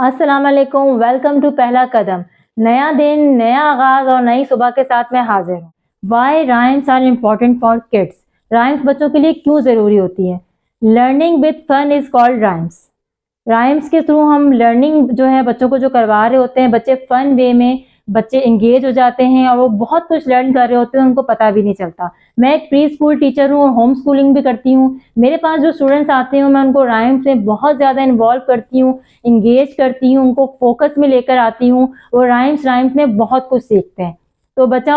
अस्सलाम वालेकुम, welcome to पहला कदम। नया दिन, नया आगाज और नई सुबह के साथ मैं हाजिर हूँ। Why rhymes are important for kids. Rhymes बच्चों के लिए क्यों ज़रूरी होती है? Learning with fun is called rhymes. Rhymes के थ्रू हम लर्निंग जो है बच्चों को जो करवा रहे होते हैं, बच्चे फन वे में बच्चे इंगेज हो जाते हैं और वो बहुत कुछ लर्न कर रहे होते हैं, उनको पता भी नहीं चलता। मैं एक प्री स्कूल टीचर हूँ और होम स्कूलिंग भी करती हूँ। मेरे पास जो स्टूडेंट्स आते हैं मैं उनको राइम्स में बहुत ज़्यादा इन्वॉल्व करती हूँ, इंगेज करती हूँ, उनको फोकस में लेकर आती हूँ। वो राइम्स में बहुत कुछ सीखते हैं। तो बच्चा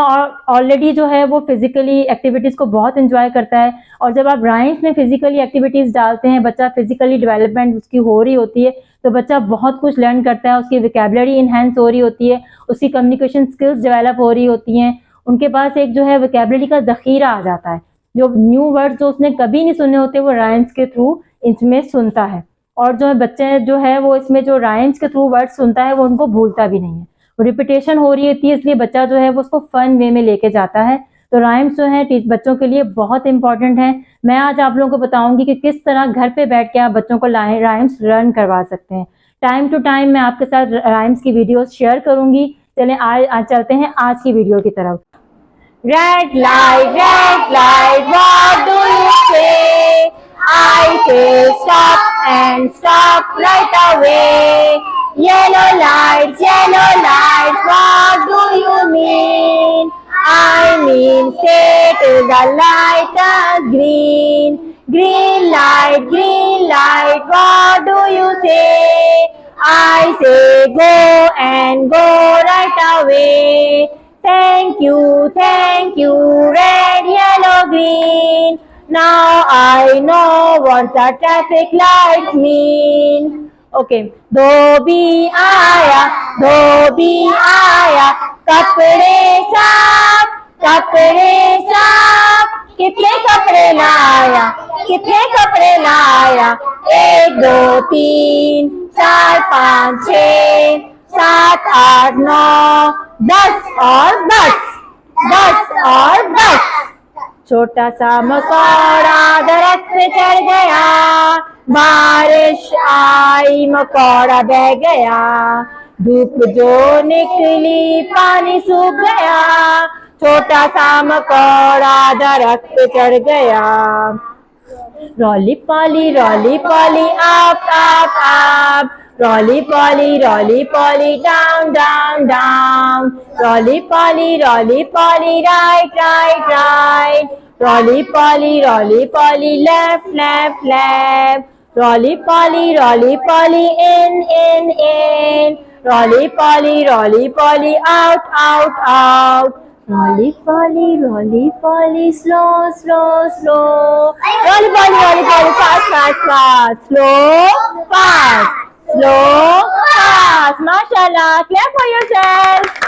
ऑलरेडी जो है वो फिजिकली एक्टिविटीज़ को बहुत इंजॉय करता है, और जब आप राइम्स में फिजिकली एक्टिविटीज़ डालते हैं, बच्चा फिजिकली डेवलपमेंट उसकी हो रही होती है, तो बच्चा बहुत कुछ लर्न करता है। उसकी वोकैबुलरी इन्हेंस हो रही होती है, उसकी कम्युनिकेशन स्किल्स डेवलप हो रही होती हैं, उनके पास एक जो है वोकैबुलरी का ज़ख़ीरा आ जाता है। जो न्यू वर्ड्स जो उसने कभी नहीं सुने होते वो राइम्स के थ्रू इसमें सुनता है, और जो है बच्चे जो है वो इसमें जो राइम्स के थ्रू वर्ड सुनता है वो उनको भूलता भी नहीं है। रिपीटेशन हो रही होती है, इसलिए बच्चा जो है वो उसको फन वे में लेके जाता है। तो राइम्स जो है बच्चों के लिए बहुत इंपॉर्टेंट है। मैं आज आप लोगों को बताऊंगी कि किस तरह घर पे बैठ के आप बच्चों को राइम्स लर्न करवा सकते हैं। टाइम टू टाइम मैं आपके साथ राइम्स की वीडियोस शेयर करूंगी। चलें आज चलते हैं आज की वीडियो की तरफ। Red light, what do you से? I say stop and stop right away. Yellow lights, what do you mean? I mean stay till the light turns green. Green light, what do you say? I say go and go right away. Thank you, red, yellow, green. Now I know what the traffic lights mean. Okay. धोबी आया, कपड़े साफ, कितने कपड़े लाया? 1 2 3 4 5 6 7 8 9 10 और 10। छोटा सा मकोड़ा दरख्त पे चढ़ गया, बारिश आई मकोड़ा बह गया, धूप जो निकली पानी सूख गया, छोटा सा मकोड़ा दरख्त पे चढ़ गया। रोली पॉली आप, रोली पॉली डाउन, रोली पॉली राइट, रोली पॉली लेफ्ट, रोली पॉली इन, रोली पॉली आउट, रोली पॉली स्लो, रोली पॉली फास्ट, स्लो फास्ट। माशाल्लाह, clap for yourself.